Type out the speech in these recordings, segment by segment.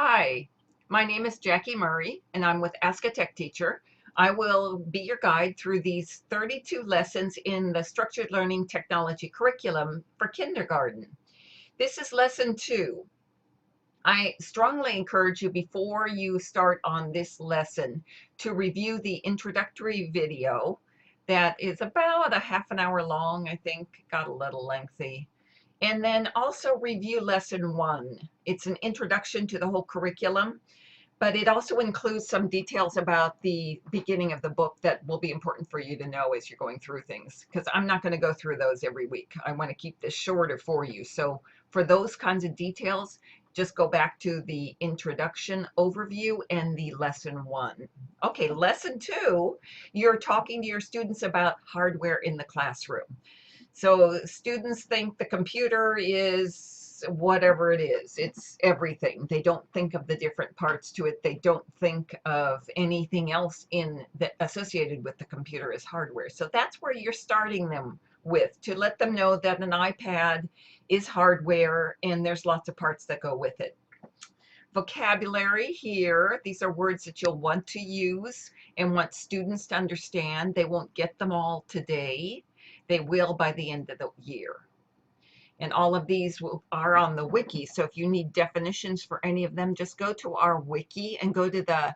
Hi, my name is Jackie Murray, and I'm with Ask a Tech Teacher. I will be your guide through these 32 lessons in the Structured Learning Technology curriculum for kindergarten. This is lesson 2. I strongly encourage you before you start on this lesson to review the introductory video that is about a half an hour long, I think, got a little lengthy. And then also review lesson 1. It's an introduction to the whole curriculum, but it also includes some details about the beginning of the book that will be important for you to know as you're going through things, because I'm not going to go through those every week. I want to keep this shorter for you. So for those kinds of details, just go back to the introduction overview and the lesson 1. Okay, lesson 2, you're talking to your students about hardware in the classroom. So students think the computer is whatever it is. It's everything. They don't think of the different parts to it. They don't think of anything else associated with the computer as hardware. So that's where you're starting them with, to let them know that an iPad is hardware and there's lots of parts that go with it. Vocabulary here, these are words that you'll want to use and want students to understand. They won't get them all today. They will by the end of the year. And all of these are on the wiki. So if you need definitions for any of them, just go to our wiki and go to the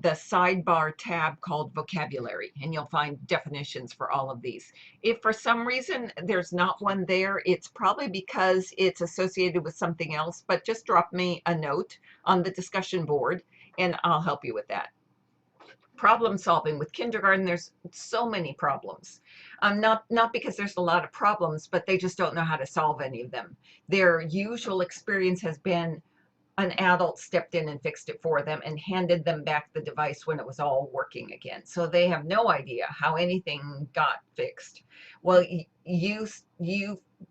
sidebar tab called vocabulary, and you'll find definitions for all of these. If for some reason there's not one there, it's probably because it's associated with something else, but just drop me a note on the discussion board and I'll help you with that. Problem solving with kindergarten, there's so many problems. Not because there's a lot of problems, but they just don't know how to solve any of them. Their usual experience has been an adult stepped in and fixed it for them and handed them back the device when it was all working again. So they have no idea how anything got fixed. Well, you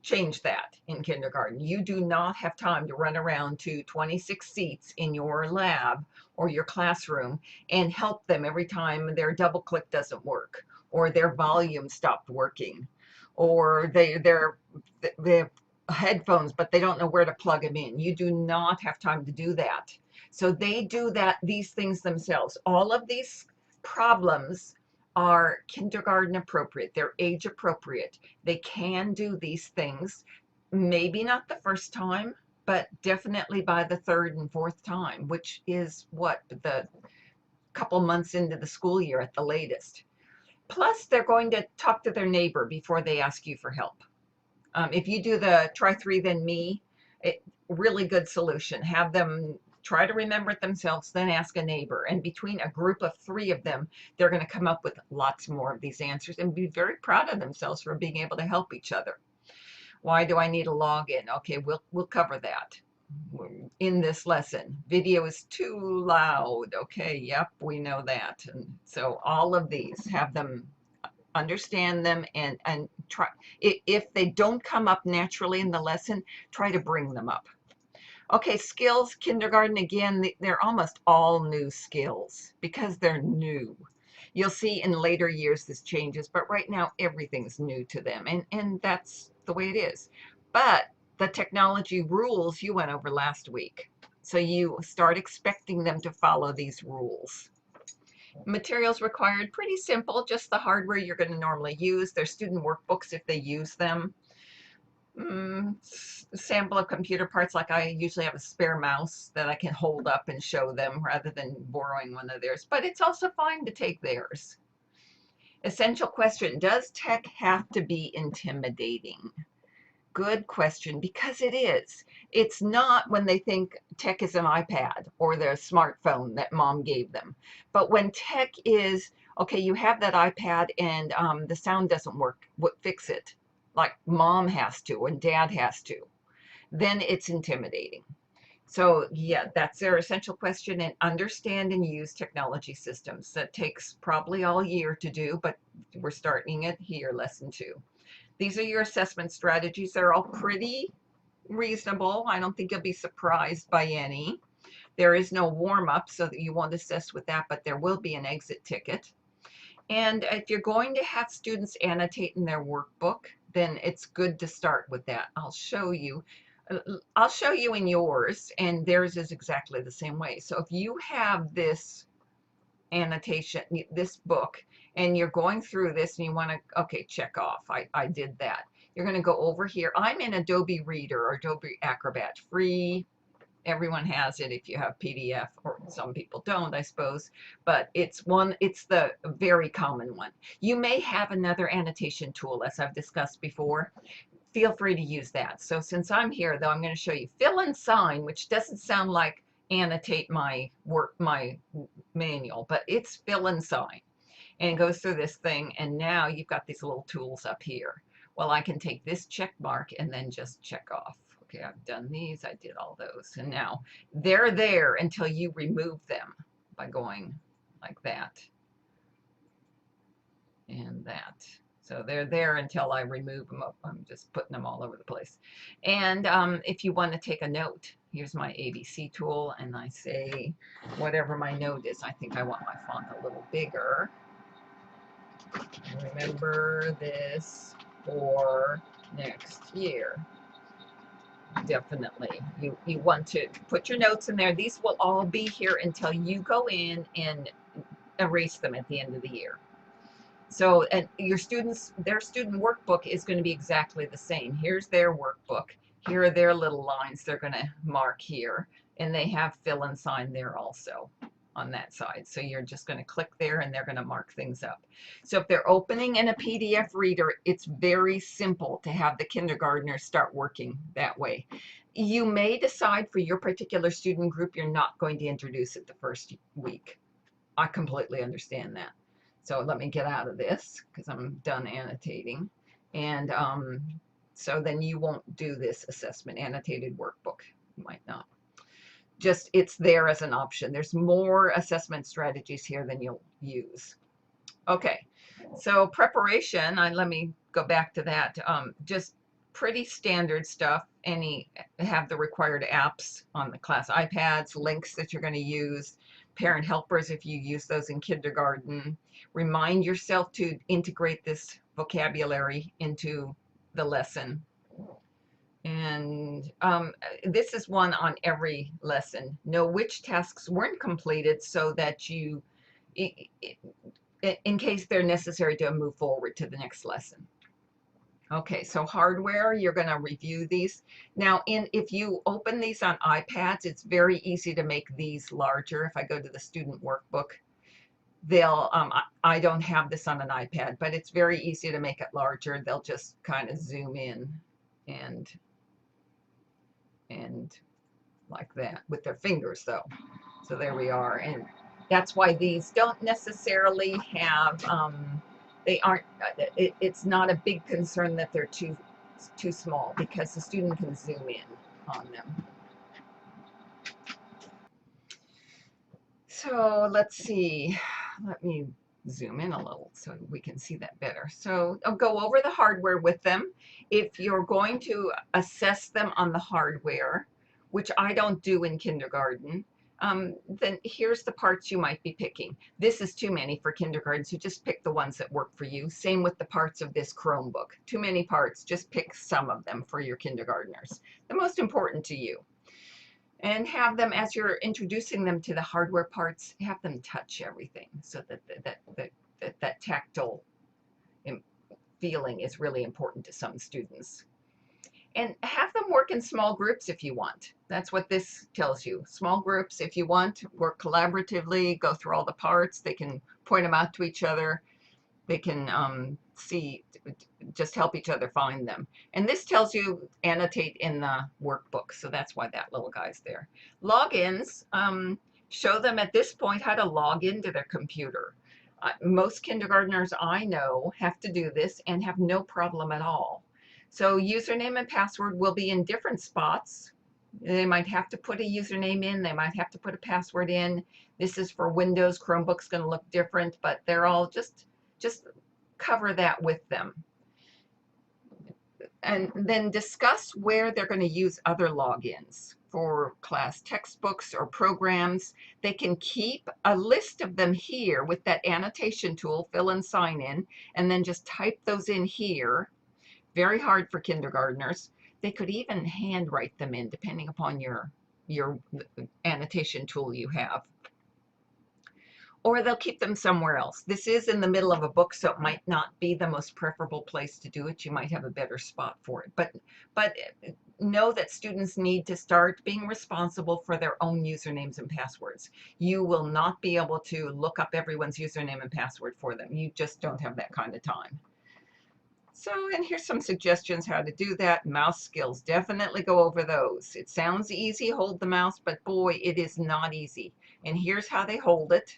change that in kindergarten. You do not have time to run around to 26 seats in your lab or your classroom and help them every time their double click doesn't work, or their volume stopped working, or they're headphones, but they don't know where to plug them in. You do not have time to do that. So they do these things themselves. All of these problems are kindergarten appropriate. They're age appropriate. They can do these things, maybe not the first time, but definitely by the third and fourth time, which is what, the couple months into the school year at the latest. Plus, they're going to talk to their neighbor before they ask you for help. If you do the try 3 then me, really good solution. Have them try to remember it themselves, then ask a neighbor. And between a group of 3 of them, they're going to come up with lots more of these answers and be very proud of themselves for being able to help each other. Why do I need a login? Okay, we'll cover that in this lesson. Video is too loud. Okay, yep, we know that. And so all of these, have them understand them and try. If they don't come up naturally in the lesson, try to bring them up. Okay, skills, kindergarten, again, they're almost all new skills because they're new. You'll see in later years this changes, but right now everything's new to them, and that's the way it is. But the technology rules you went over last week, so you start expecting them to follow these rules. Materials required, pretty simple, just the hardware you're going to normally use. Their student workbooks if they use them. Sample of computer parts, like I usually have a spare mouse that I can hold up and show them rather than borrowing one of theirs, but it's also fine to take theirs. Essential question, does tech have to be intimidating? Good question, because it is. It's not when they think tech is an iPad or their smartphone that mom gave them. But when tech is, okay, you have that iPad and the sound doesn't work, fix it? Like mom has to and dad has to. Then it's intimidating. So yeah, that's their essential question, and understand and use technology systems. That takes probably all year to do, but we're starting it here, lesson 2. These are your assessment strategies. They're all pretty reasonable. I don't think you'll be surprised by any. There is no warm-up, so that you won't assess with that, but there will be an exit ticket. And if you're going to have students annotate in their workbook, then it's good to start with that. I'll show you. I'll show you in yours, and theirs is exactly the same way. So if you have this annotation, this book, and you're going through this and you want to, okay, check off, I did that. You're going to go over here. I'm in Adobe Reader or Adobe Acrobat, free. Everyone has it if you have PDF, or some people don't, I suppose, but it's the very common one. You may have another annotation tool, as I've discussed before. Feel free to use that. So since I'm here, though, I'm going to show you fill and sign, which doesn't sound like annotate my work, my manual, but it's fill and sign, and it goes through this thing. And now you've got these little tools up here. Well, I can take this check mark and then just check off. Okay, I've done these, I did all those, and now they're there until you remove them by going like that and that. So they're there until I remove them. I'm just putting them all over the place. And if you want to take a note, here's my ABC tool, and I say whatever my note is. I think I want my font a little bigger. Remember this for next year. Definitely. You want to put your notes in there. These will all be here until you go in and erase them at the end of the year. So, and your students, their student workbook is going to be exactly the same. Here's their workbook. Here are their little lines they're going to mark here. And they have fill and sign there also on that side. So you're just going to click there and they're going to mark things up. So if they're opening in a PDF reader, it's very simple to have the kindergartners start working that way. You may decide for your particular student group you're not going to introduce it the first week. I completely understand that. So let me get out of this because I'm done annotating. And so then you won't do this assessment annotated workbook. You might not. Just it's there as an option. There's more assessment strategies here than you'll use. Okay, so preparation, let me go back to that. Just pretty standard stuff. Have the required apps on the class iPads, links that you're going to use, parent helpers if you use those in kindergarten. Remind yourself to integrate this vocabulary into the lesson. And this is one on every lesson. Know which tasks weren't completed so that you, in case they're necessary to move forward to the next lesson. Okay, so hardware, you're going to review these. Now, if you open these on iPads, it's very easy to make these larger. If I go to the student workbook, I don't have this on an iPad, but it's very easy to make it larger. They'll just kind of zoom in and like that with their fingers though. So there we are. And that's why these don't necessarily have, they aren't, it's not a big concern that they're too small because the student can zoom in on them. So let's see, let me zoom in a little so we can see that better. So I'll go over the hardware with them. If you're going to assess them on the hardware, which I don't do in kindergarten, then here's the parts you might be picking. This is too many for kindergarten, so just pick the ones that work for you. Same with the parts of this Chromebook. Too many parts, just pick some of them for your kindergartners, the most important to you. And have them, as you're introducing them to the hardware parts, have them touch everything so that tactile feeling is really important to some students. And have them work in small groups if you want. That's what this tells you. Small groups, if you want, work collaboratively, go through all the parts. They can point them out to each other. They can just help each other find them. And this tells you annotate in the workbook. So that's why that little guy's there. Logins, show them at this point how to log into their computer. Most kindergartners I know have to do this and have no problem at all. So username and password will be in different spots. They might have to put a username in. They might have to put a password in. This is for Windows. Chromebook's going to look different, but they're all just cover that with them. And then discuss where they're going to use other logins for class textbooks or programs. They can keep a list of them here with that annotation tool, fill and sign in, and then just type those in here. Very hard for kindergartners. They could even handwrite them in, depending upon your annotation tool you have. Or they'll keep them somewhere else. This is in the middle of a book, so it might not be the most preferable place to do it. You might have a better spot for it. But know that students need to start being responsible for their own usernames and passwords. You will not be able to look up everyone's username and password for them. You just don't have that kind of time. So, and here's some suggestions how to do that. Mouse skills, definitely go over those. It sounds easy, hold the mouse, but boy, it is not easy. And here's how they hold it.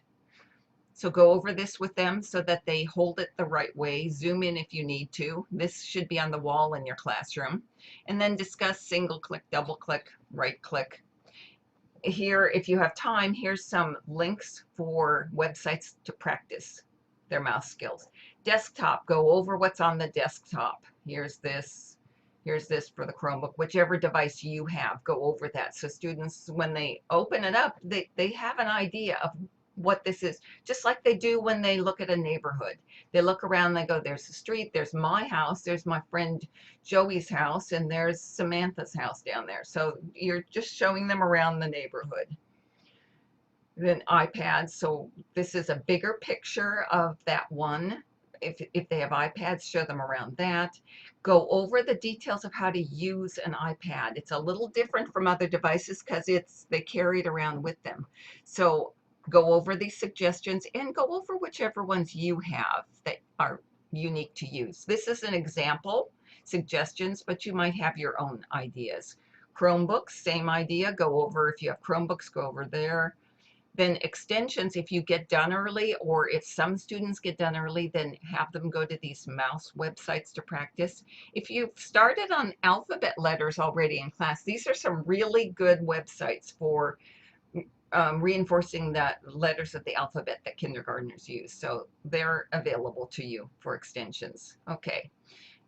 So go over this with them so that they hold it the right way. Zoom in if you need to. This should be on the wall in your classroom. And then discuss single click, double click, right click. Here, if you have time, here's some links for websites to practice their mouse skills. Desktop, go over what's on the desktop. Here's this for the Chromebook, whichever device you have, go over that. So students, when they open it up, they have an idea of what this is, just like they do when they look at a neighborhood. They look around, they go, there's the street, there's my house, there's my friend Joey's house, and there's Samantha's house down there. So you're just showing them around the neighborhood. Then iPads, so this is a bigger picture of that one. If they have iPads, show them around that. Go over the details of how to use an iPad. It's a little different from other devices because they carry it around with them. So go over these suggestions and go over whichever ones you have that are unique to use. This is an example, suggestions, but you might have your own ideas. Chromebooks, same idea. Go over, if you have Chromebooks, go over there. Then extensions, if you get done early, or if some students get done early, then have them go to these mouse websites to practice. If you've started on alphabet letters already in class, these are some really good websites for reinforcing the letters of the alphabet that kindergartners use. So they're available to you for extensions. Okay.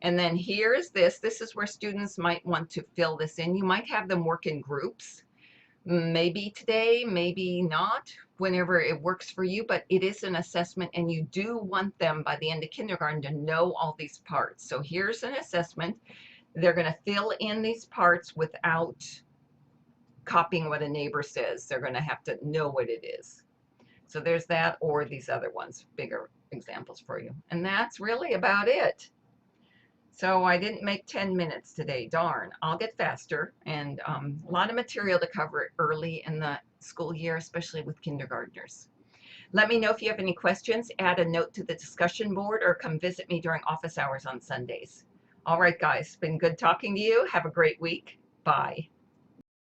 And then here's this. This is where students might want to fill this in. You might have them work in groups. Maybe today, maybe not, whenever it works for you, but it is an assessment and you do want them by the end of kindergarten to know all these parts. So here's an assessment. They're going to fill in these parts without copying what a neighbor says. They're going to have to know what it is. So there's that, or these other ones, bigger examples for you. And that's really about it. So I didn't make 10 minutes today, darn. I'll get faster, and a lot of material to cover early in the school year, especially with kindergartners. Let me know if you have any questions, add a note to the discussion board, or come visit me during office hours on Sundays. All right, guys, been good talking to you. Have a great week. Bye.